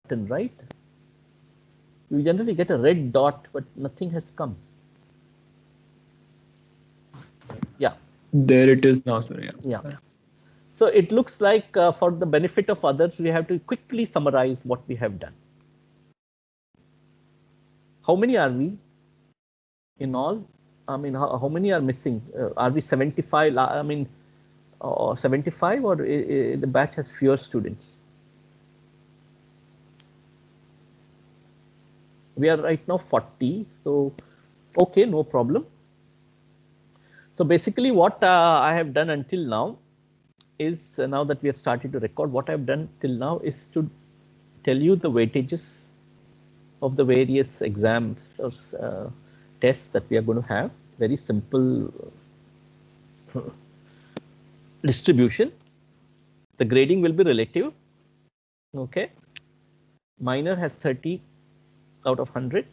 button, right? You generally get a red dot, but nothing has come. Yeah. There it is now, sir. Yeah. Yeah. So it looks like for the benefit of others, we have to quickly summarize what we have done. How many are we in all? I mean, how many are missing? Are we 75? I mean, 75 or the batch has fewer students? We are right now 40. So, okay, no problem. So basically what I have done until now is now that we have started to record, what I've done till now is to tell you the weightages of the various exams or tests that we are going to have. Very simple distribution. The grading will be relative. Okay. Minor has 30 out of 100.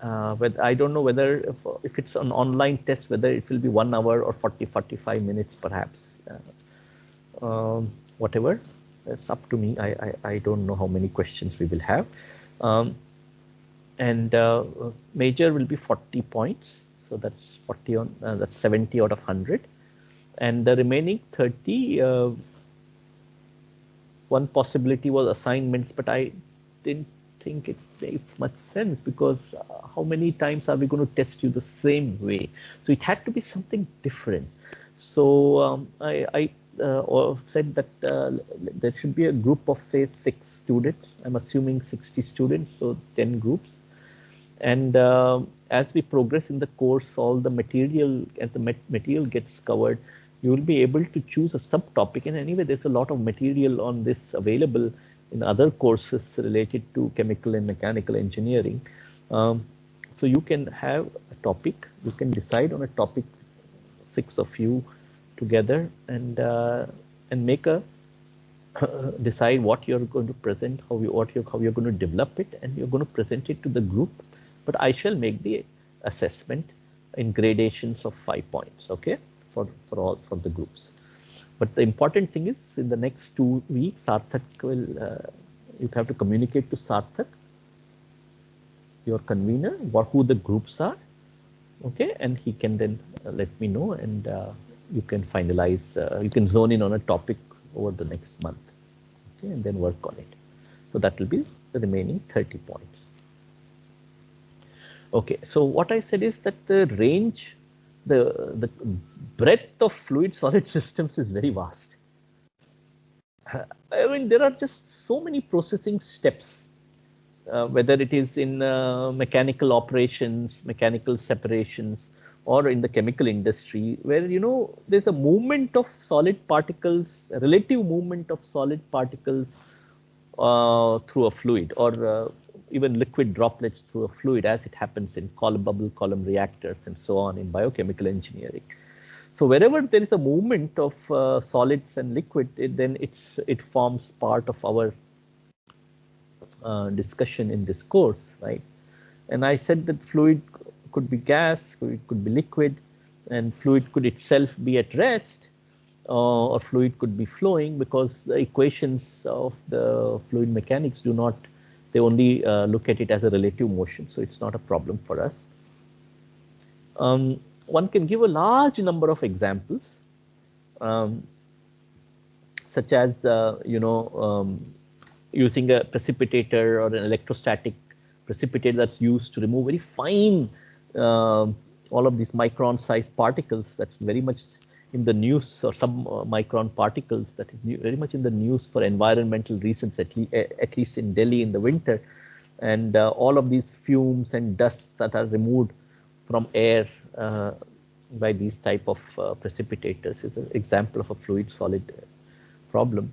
But I don't know whether if it's an online test, whether it will be 1 hour or 45 minutes, perhaps. Whatever, it's up to me. I don't know how many questions we will have. Um, and major will be 40 points. So that's 40 on, that's 70 out of 100. And the remaining 30, one possibility was assignments, but I didn't think it makes much sense because how many times are we going to test you the same way? So it had to be something different. So I said that there should be a group of say 6 students. I'm assuming 60 students, so 10 groups. And as we progress in the course, all the material and the material gets covered, you will be able to choose a subtopic. And anyway, there's a lot of material on this available in other courses related to chemical and mechanical engineering. So you can have a topic, you can decide on a topic, 6 of you together, and make a decide what you're going to present, how you're going to develop it, and you're going to present it to the group. But I shall make the assessment in gradations of 5 points, okay, for the groups. But the important thing is, in the next 2 weeks, Sarthak will you have to communicate to Sarthak, your convener, who the groups are, okay, and he can then let me know, and you can finalize, you can zone in on a topic over the next month, okay, and then work on it. So that will be the remaining 30 points. Okay, so what I said is that the range, the breadth of fluid solid systems is very vast. I mean, there are just so many processing steps, whether it is in mechanical operations, mechanical separations, or in the chemical industry, where there's a movement of solid particles, a relative movement of solid particles through a fluid, or even liquid droplets through a fluid, as it happens in bubble column reactors and so on in biochemical engineering. So wherever there is a movement of solids and liquid, then it forms part of our discussion in this course, right? And I said that fluid could be gas, it could be liquid, and fluid could itself be at rest, or fluid could be flowing, because the equations of the fluid mechanics do not, they only look at it as a relative motion, so it's not a problem for us. One can give a large number of examples, such as using a precipitator or an electrostatic precipitator that's used to remove very fine, all of these micron-sized particles. That's very much in the news, or sub-micron particles that is very much in the news for environmental reasons, at least in Delhi in the winter. And all of these fumes and dusts that are removed from air by these type of precipitators is an example of a fluid solid problem.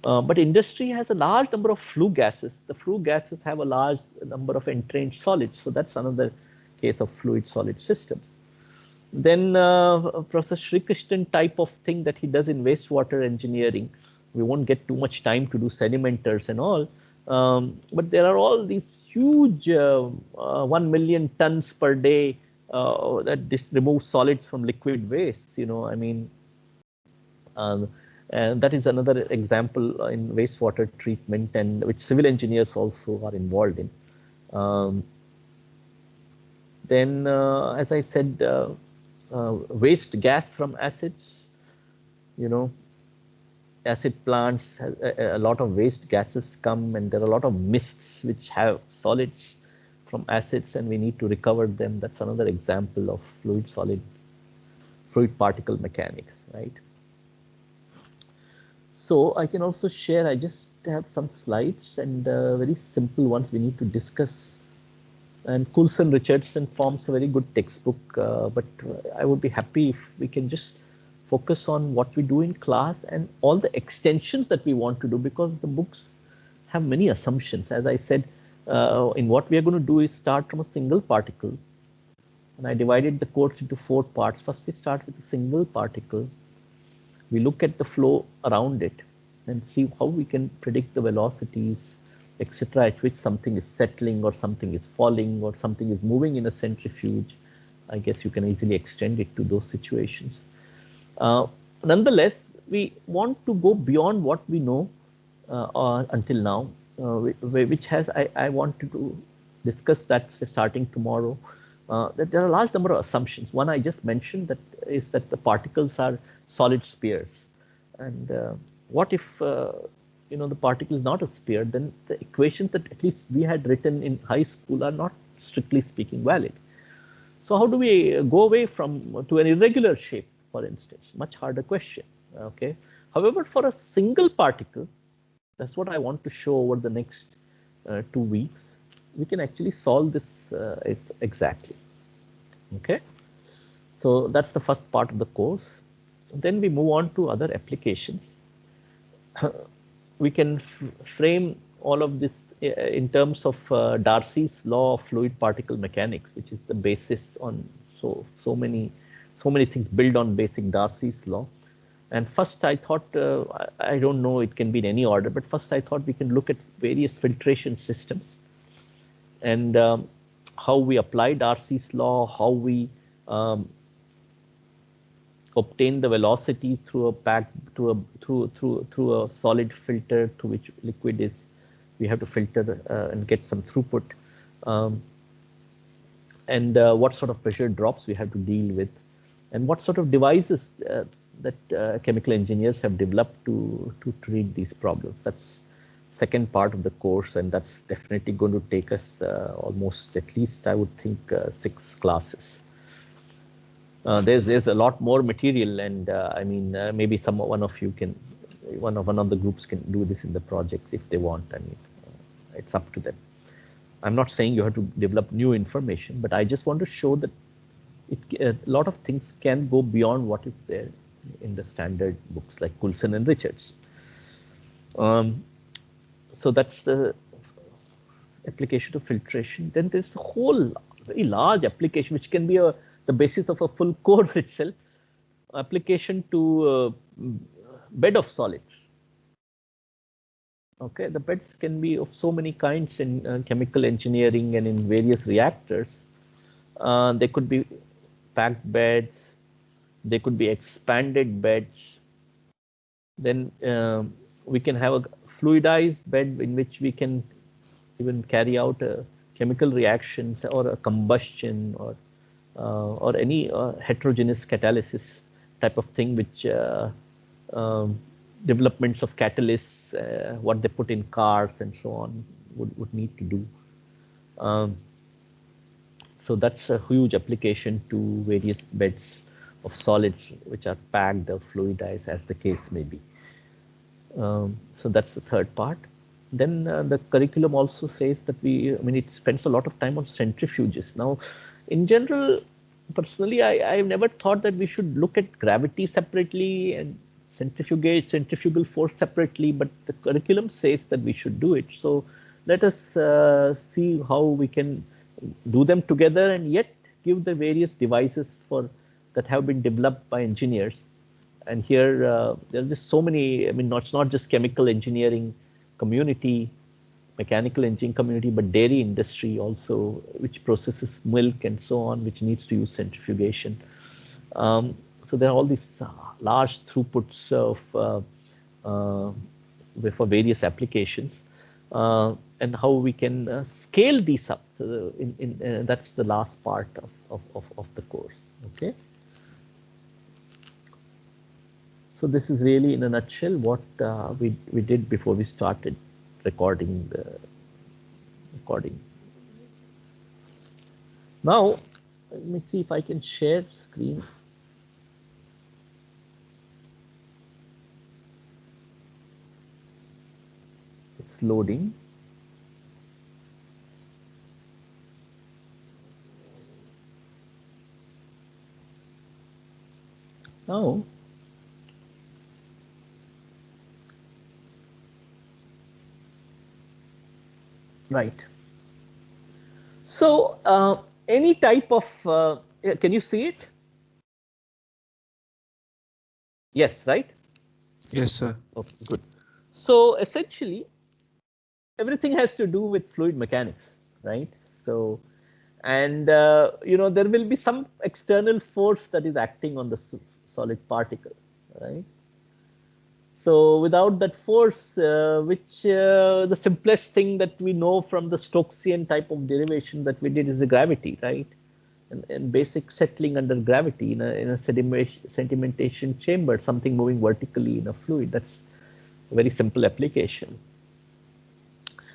But industry has a large number of flue gases. The flue gases have a large number of entrenched solids. So that's another case of fluid solid systems. Then Professor Sri Krishnan type of thing that he does in wastewater engineering. We won't get too much time to do sedimenters and all. But there are all these huge 1 million tons per day that remove solids from liquid waste. I mean, And that is another example in wastewater treatment, and which civil engineers also are involved in. Um, then, as I said, waste gas from acids, you know, acid plants, a lot of waste gases come, and there are a lot of mists which have solids from acids, and we need to recover them. That's another example of fluid particle mechanics, right? So I can also share, I just have some slides and very simple ones we need to discuss. And Coulson Richardson forms a very good textbook, but I would be happy if we can just focus on what we do in class and all the extensions that we want to do, because the books have many assumptions. As I said, in what we are going to do is start from a single particle. And I divided the course into 4 parts. First, we start with a single particle. We look at the flow around it and see how we can predict the velocities, etc., at which something is settling or something is falling or something is moving in a centrifuge. I guess you can easily extend it to those situations. Uh, Nonetheless, we want to go beyond what we know until now, which has I wanted to discuss that starting tomorrow. That there are a large number of assumptions. One I just mentioned, that is that the particles are solid spheres, and what if the particle is not a sphere? Then the equations that at least we had written in high school are not strictly speaking valid. So how do we go away from to an irregular shape, for instance? Much harder question. Okay. However, for a single particle, that's what I want to show over the next 2 weeks. We can actually solve this exactly. Okay. So that's the first part of the course. Then we move on to other applications. We can frame all of this in terms of Darcy's law of fluid particle mechanics, which is the basis on so many things build on basic Darcy's law. And first, I thought I don't know, it can be in any order, but first I thought we can look at various filtration systems and how we apply Darcy's law, how we um, obtain the velocity through a pack through a solid filter through which liquid is we have to filter and get some throughput, um, and what sort of pressure drops we have to deal with, and what sort of devices that chemical engineers have developed to treat these problems. That's second part of the course, and that's definitely going to take us almost, at least I would think, 6 classes. There's a lot more material, and I mean, maybe one of you can, one of the groups can do this in the project if they want. I mean, it's up to them. I'm not saying you have to develop new information, but I just want to show that a lot of things can go beyond what is there in the standard books like Coulson and Richards. Um, so that's the application of filtration. Then there's a whole very large application which can be the basis of a full course itself. Application to bed of solids. Okay, the beds can be of so many kinds in chemical engineering and in various reactors. They could be packed beds, they could be expanded beds. Then we can have a fluidized bed in which we can even carry out chemical reactions or a combustion or any heterogeneous catalysis type of thing, which um, developments of catalysts, what they put in cars and so on, would need to do. Um, so that's a huge application to various beds of solids which are packed or fluidized, as the case may be. So that's the third part. Then the curriculum also says that I mean, it spends a lot of time on centrifuges. Now, in general, personally, I've never thought that we should look at gravity separately and centrifugal force separately, but the curriculum says that we should do it. So let us see how we can do them together and yet give the various devices that have been developed by engineers. And here there are just so many. I mean, it's not just chemical engineering community, mechanical engineering community, but dairy industry also, which processes milk and so on, which needs to use centrifugation. So So there are all these large throughputs of uh, for various applications, and how we can scale these up. That's the last part of the course. Okay. So this is really, in a nutshell, what we did before we started recording the recording. Now, let me see if I can share screen. It's loading. Now, right. So, any type of, can you see it? Yes, right? Yes, sir. Okay, good. So, essentially, everything has to do with fluid mechanics, right? So, and there will be some external force that is acting on the solid particle, right? So without that force, which the simplest thing that we know from the Stokesian type of derivation that we did is the gravity, right? And basic settling under gravity in a sedimentation chamber, something moving vertically in a fluid. That's a very simple application.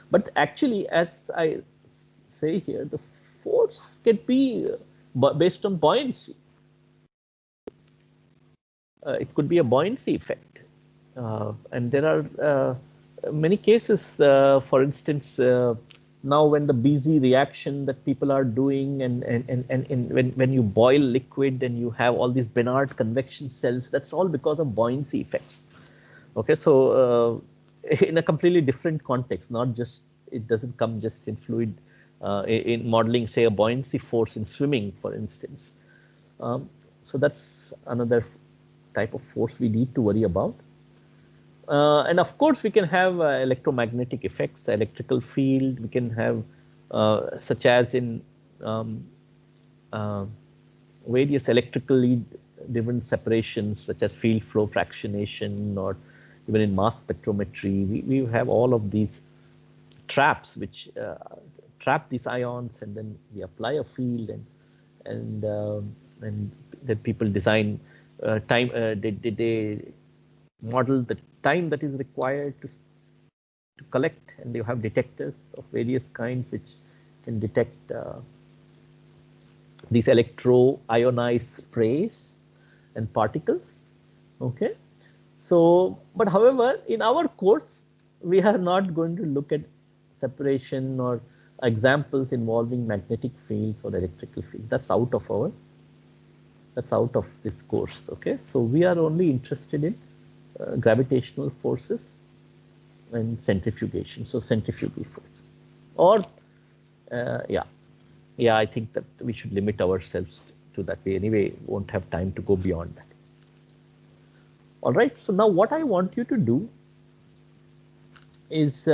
But actually, as I say here, the force can be based on buoyancy. It could be a buoyancy effect. And there are many cases, for instance, now when the BZ reaction that people are doing, and when you boil liquid and you have all these Bénard convection cells, that's all because of buoyancy effects. Okay, so in a completely different context, not just, it doesn't come just in fluid, in modeling, say a buoyancy force in swimming, for instance. Um, so that's another type of force we need to worry about. And of course, we can have electromagnetic effects, the electrical field. We can have, such as in um, uh, various electrically driven separations, such as field flow fractionation, or even in mass spectrometry. We have all of these traps which trap these ions, and then we apply a field, and then people design time. They model the time that is required to collect, and you have detectors of various kinds which can detect these electro-ionized sprays and particles. Okay, so but however, in our course, we are not going to look at separation or examples involving magnetic fields or electrical fields. That's out of this course. Okay, so we are only interested in gravitational forces and centrifugation. So centrifugal force, or yeah, yeah. I think that we should limit ourselves to that. We anyway won't have time to go beyond that. All right. So now what I want you to do is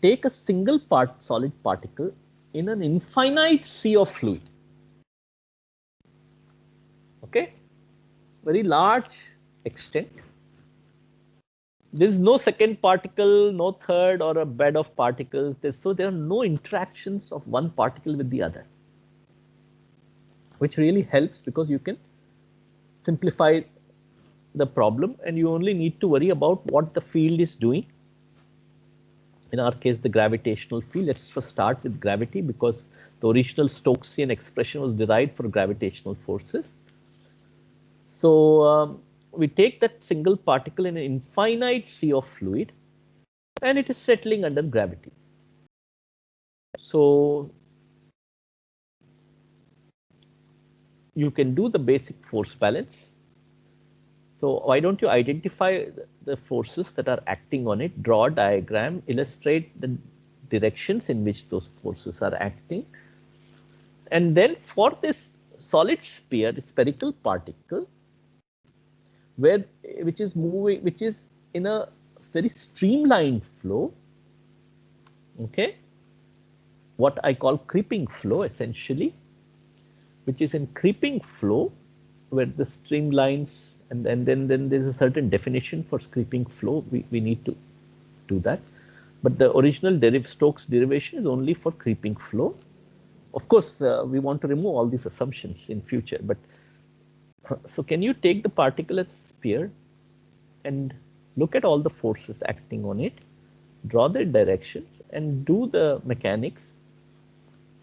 take a single solid particle in an infinite sea of fluid. Okay, very large extent. There is no second particle, no third, or a bed of particles. So there are no interactions of one particle with the other, which really helps because you can simplify the problem, and you only need to worry about what the field is doing. In our case, the gravitational field. Let's first start with gravity, because the original Stokesian expression was derived for gravitational forces. So we take that single particle in an infinite sea of fluid, and it is settling under gravity. So you can do the basic force balance. So why don't you identify the forces that are acting on it, draw a diagram, illustrate the directions in which those forces are acting. And then for this solid sphere, the spherical particle, where which is moving, which is in a very streamlined flow, okay, what I call creeping flow essentially, which is in creeping flow, where the streamlines, and then there's a certain definition for creeping flow. We need to do that. But the original Stokes derivation is only for creeping flow. Of course, we want to remove all these assumptions in future. But so can you take the particle as a sphere and look at all the forces acting on it, draw their directions, and do the mechanics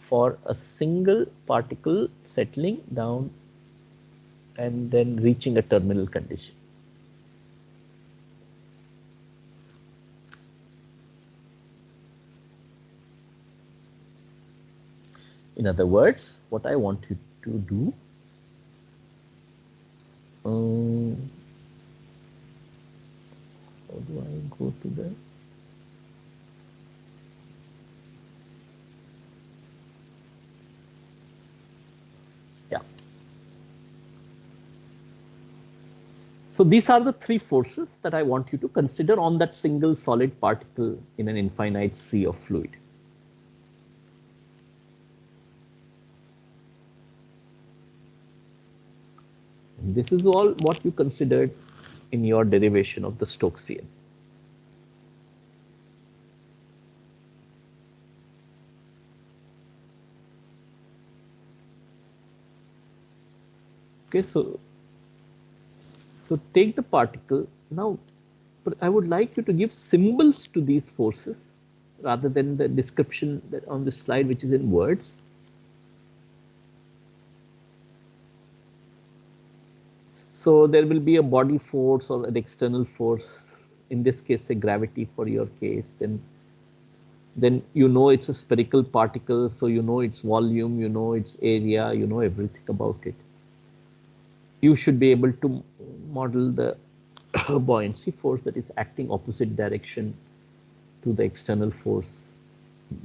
for a single particle settling down and then reaching a terminal condition. In other words, what I want you to do, how do I go to the, yeah. So these are the three forces that I want you to consider on that single solid particle in an infinite sea of fluid. And this is all what you considered in your derivation of the Stokesian. Okay, so take the particle. Now, I would like you to give symbols to these forces rather than the description that on the slide, which is in words. So there will be a body force or an external force, in this case, say gravity for your case. Then you know it's a spherical particle, so you know its volume, you know its area, you know everything about it. You should be able to model the buoyancy force that is acting opposite direction to the external force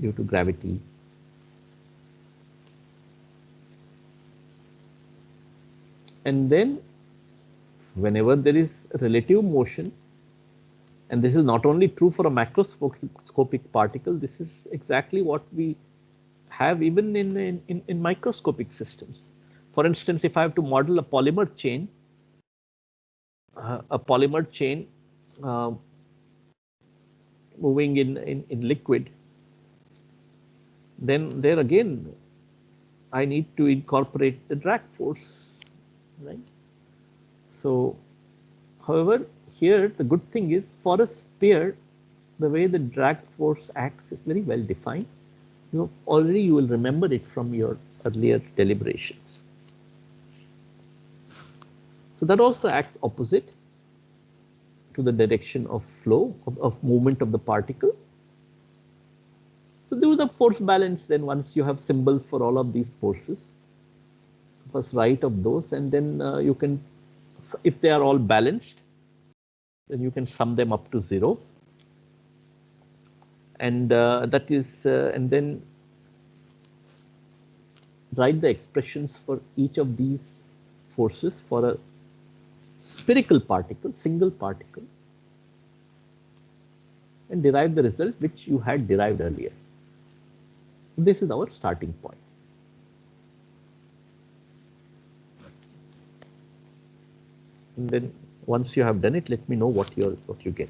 due to gravity. And then whenever there is relative motion, and this is not only true for a macroscopic particle, this is exactly what we have even in microscopic systems. For instance, if I have to model a polymer chain uh, moving in liquid, then there again, I need to incorporate the drag force, right? So, however, here the good thing is for a sphere, the way the drag force acts is very well defined. Already you will remember it from your earlier deliberations. So that also acts opposite to the direction of flow, of movement of the particle. So do the force balance then once you have symbols for all of these forces. First write of those, and then you can, if they are all balanced, then you can sum them up to 0. And that is, and then write the expressions for each of these forces for a spherical particle, single particle, and derive the result which you had derived earlier. This is our starting point. And then once you have done it, let me know what you get.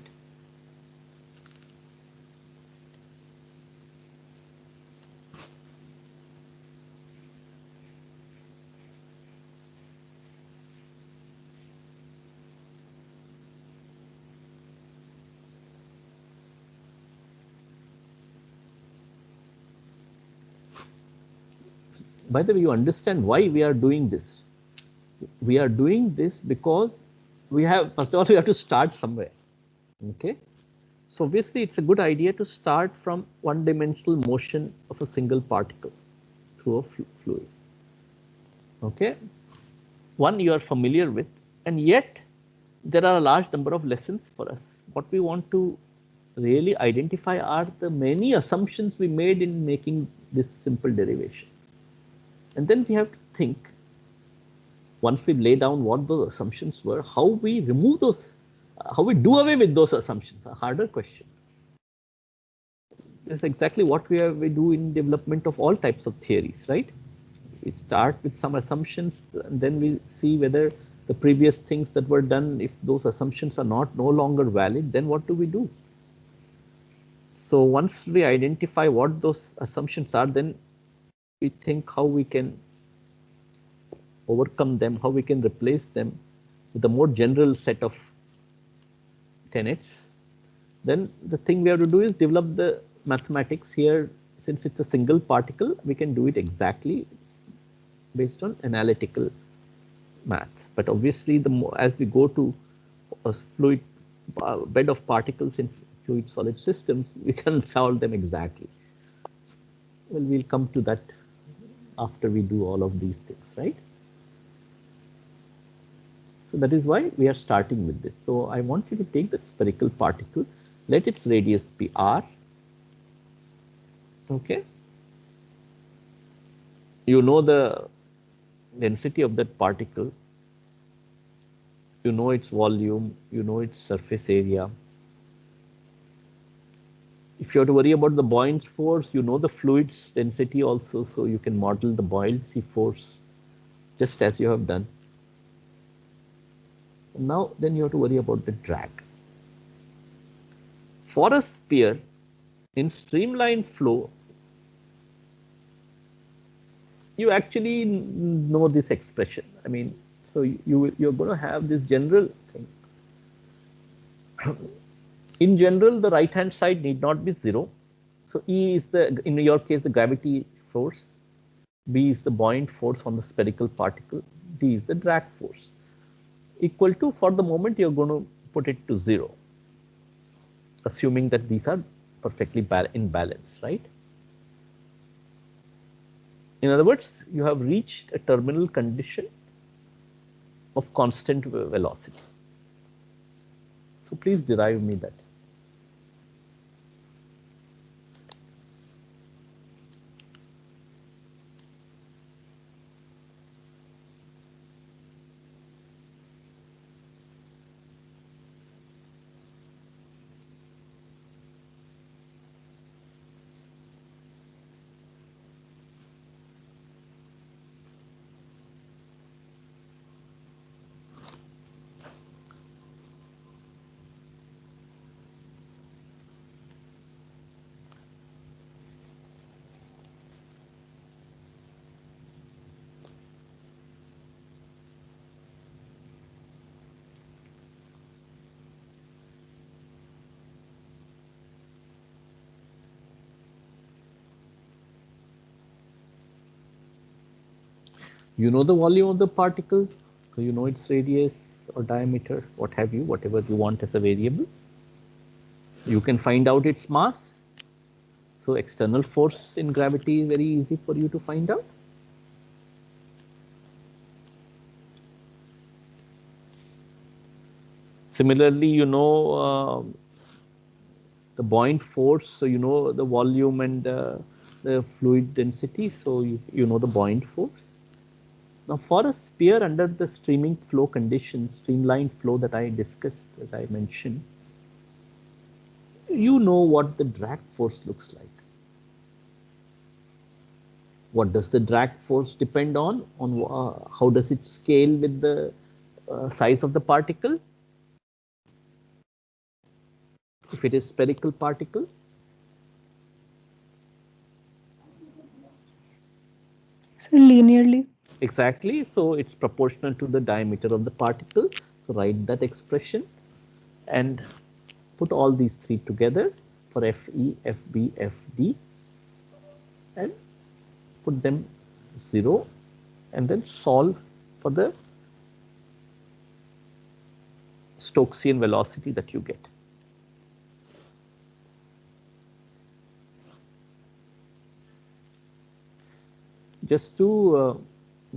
By the way, you understand why we are doing this. We are doing this because we have, first of all, we have to start somewhere. Okay. So obviously it's a good idea to start from one-dimensional motion of a single particle through a fluid. Okay. One you are familiar with, and yet there are a large number of lessons for us. What we want to really identify are the many assumptions we made in making this simple derivation. And then we have to think, once we lay down what those assumptions were, how we remove those, how we do away with those assumptions, a harder question. That's exactly what we do in development of all types of theories, right? We start with some assumptions, and then we see whether the previous things that were done, if those assumptions are not no longer valid, then what do we do? So once we identify what those assumptions are, then we think how we can overcome them, how we can replace them with a more general set of tenets. Then the thing we have to do is develop the mathematics here. Since it's a single particle, we can do it exactly based on analytical math. But obviously, the more as we go to a fluid bed of particles in fluid solid systems, we can solve them exactly. Well, we'll come to that after we do all of these things, right? So that is why we are starting with this. So I want you to take the spherical particle, let its radius be r. Okay. You know the density of that particle, you know its volume, you know its surface area. If you have to worry about the buoyant force, you know the fluid's density also, so you can model the buoyancy force just as you have done. Now, then you have to worry about the drag. For a sphere in streamlined flow, you actually know this expression. I mean, so you're going to have this general thing. In general, the right hand side need not be zero. So E is the, in your case, the gravity force. B is the buoyant force on the spherical particle. D is the drag force. Equal to, for the moment, you're going to put it to zero, assuming that these are perfectly in balance, right? In other words, you have reached a terminal condition of constant velocity. So please derive me that. You know the volume of the particle, so you know its radius or diameter, what have you, whatever you want as a variable. You can find out its mass. So external force in gravity is very easy for you to find out. Similarly, you know the buoyant force, so you know the volume and the fluid density, so you know the buoyant force. Now, for a sphere under the streaming flow conditions, streamlined flow that I discussed, that I mentioned, you know what the drag force looks like. What does the drag force depend on? How does it scale with the size of the particle? If it is spherical particle, So linearly. exactly. So it's proportional to the diameter of the particle. So write that expression and put all these three together for Fe, Fb, Fd, and put them 0, and then solve for the Stokesian velocity that you get. Just to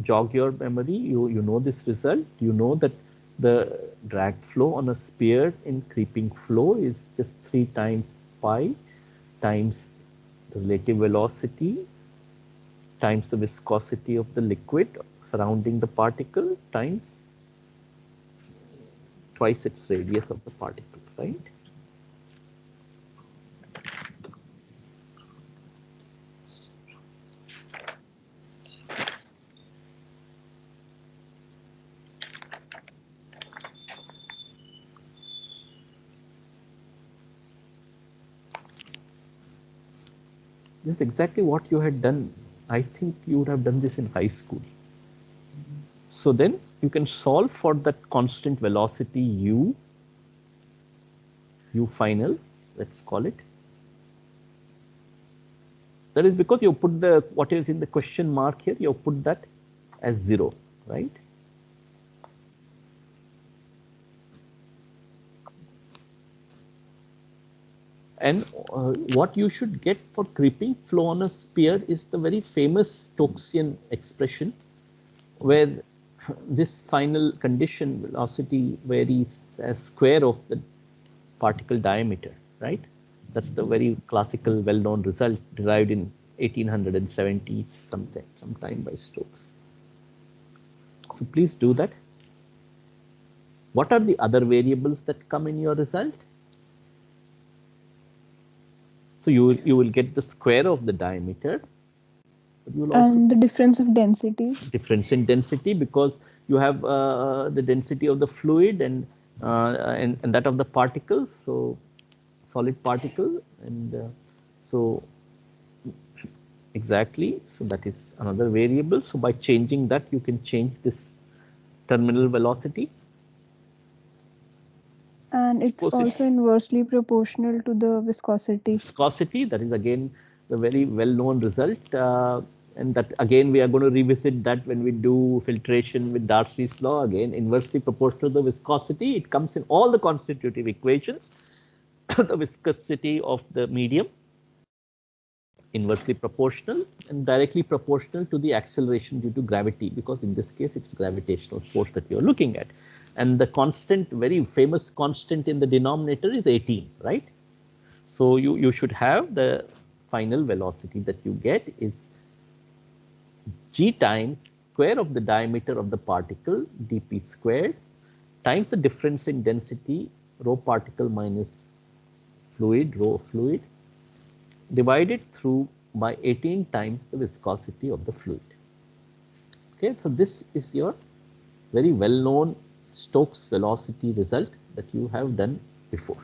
jog your memory, you know this result. You know that the drag flow on a sphere in creeping flow is just 3 times pi times the relative velocity times the viscosity of the liquid surrounding the particle times twice its radius of the particle, right? This is exactly what you had done. I think you would have done this in high school. So then you can solve for that constant velocity u final, let's call it. That is because you put the what is in the question mark here, you put that as 0, right? And what you should get for creeping flow on a sphere is the very famous Stokesian expression where this final condition velocity varies as square of the particle diameter, right? That's the very classical, well-known result derived in 1870 sometime by Stokes. So please do that. What are the other variables that come in your result? So you will get the square of the diameter, but you will also And the difference of density. difference in density because you have the density of the fluid and that of the particles, so solid particle, and so exactly, so that is another variable. So by changing that, you can change this terminal velocity. And it's also inversely proportional to the viscosity. Viscosity, that is again the very well-known result. And that again, we are going to revisit that when we do filtration with Darcy's law. Again, inversely proportional to the viscosity. It comes in all the constitutive equations. The viscosity of the medium, inversely proportional, and directly proportional to the acceleration due to gravity, because in this case, it's gravitational force that you're looking at. And the constant, very famous constant in the denominator is 18, right? So you should have the final velocity that you get is g times square of the diameter of the particle dp squared times the difference in density rho particle minus fluid rho fluid divided through by 18 times the viscosity of the fluid. Okay, so this is your very well known Stokes velocity result that you have done before.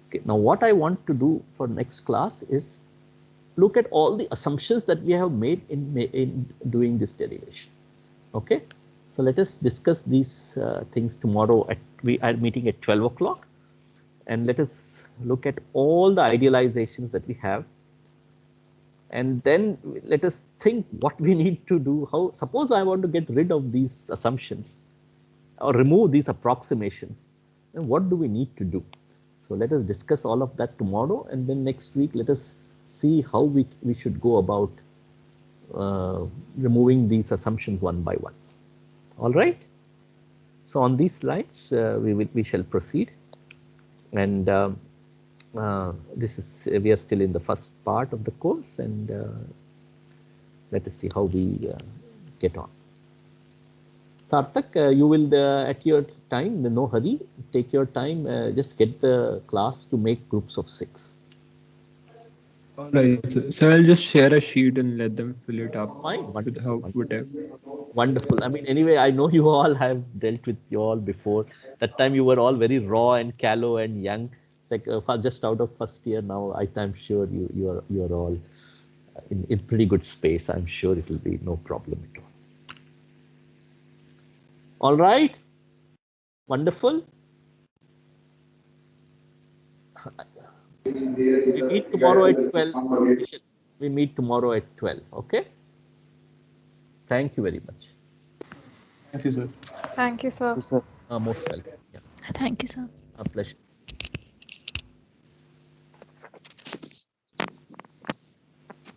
Okay, now what I want to do for next class is look at all the assumptions that we have made in doing this derivation. Okay, so let us discuss these things tomorrow. We are meeting at 12 o'clock, and let us look at all the idealizations that we have, and then let us think what we need to do. How, suppose I want to get rid of these assumptions or remove these approximations, then what do we need to do? So let us discuss all of that tomorrow, and then next week let us see how we should go about removing these assumptions one by one. All right. So on these lines, we shall proceed, and this is we are still in the first part of the course, and let us see how we get on. Sarthak, you will at your time, no hurry, take your time, just get the class to make groups of 6. All right, so I'll just share a sheet and let them fill it up Fine, with wonderful, how wonderful. whatever. Wonderful. I mean, anyway, I know you all have dealt with you all before. That time you were all very raw and callow and young, like just out of first year. Now I'm sure you are all in pretty good space. I'm sure it will be no problem at all. All right. Wonderful. We meet tomorrow at 12. We meet tomorrow at 12. Okay. Thank you very much. Thank you, sir. Thank you, sir. Most welcome. Yeah. Thank you, sir. A pleasure.